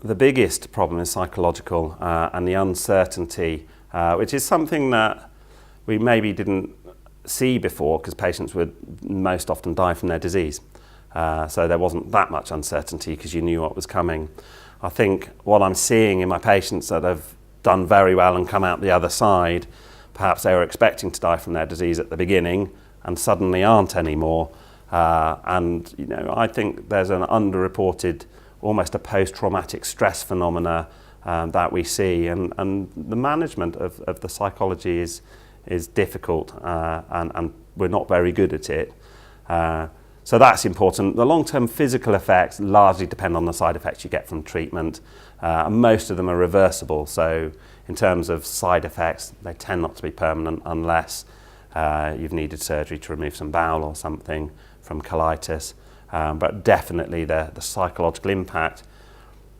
the biggest problem is psychological and the uncertainty, which is something that we maybe didn't see before because patients would most often die from their disease. So there wasn't that much uncertainty because you knew what was coming. I think what I'm seeing in my patients that have done very well and come out the other side, perhaps they were expecting to die from their disease at the beginning and suddenly aren't anymore. And you know, I think there's an underreported, almost a post-traumatic stress phenomena that we see, and the management of the psychology is difficult, and we're not very good at it. So that's important. The long-term physical effects largely depend on the side effects you get from treatment, and most of them are reversible. So in terms of side effects, they tend not to be permanent unless you've needed surgery to remove some bowel or something from colitis. But definitely the psychological impact,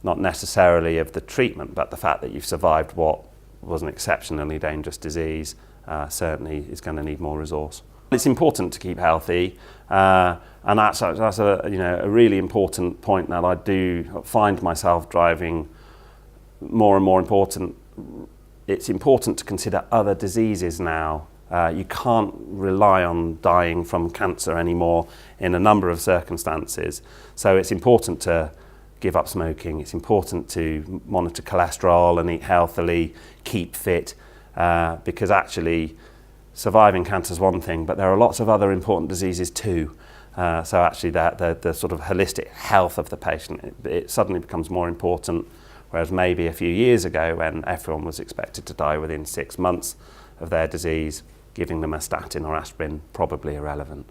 not necessarily of the treatment, but the fact that you've survived what was an exceptionally dangerous disease, certainly is going to need more resource. It's important to keep healthy, and that's a really important point that I do find myself driving more and more important. It's important to consider other diseases now. You can't rely on dying from cancer anymore in a number of circumstances. So it's important to give up smoking. It's important to monitor cholesterol and eat healthily, keep fit, because actually surviving cancer is one thing, but there are lots of other important diseases too. So actually the sort of holistic health of the patient, it suddenly becomes more important, whereas maybe a few years ago when everyone was expected to die within 6 months of their disease, giving them a statin or aspirin probably irrelevant.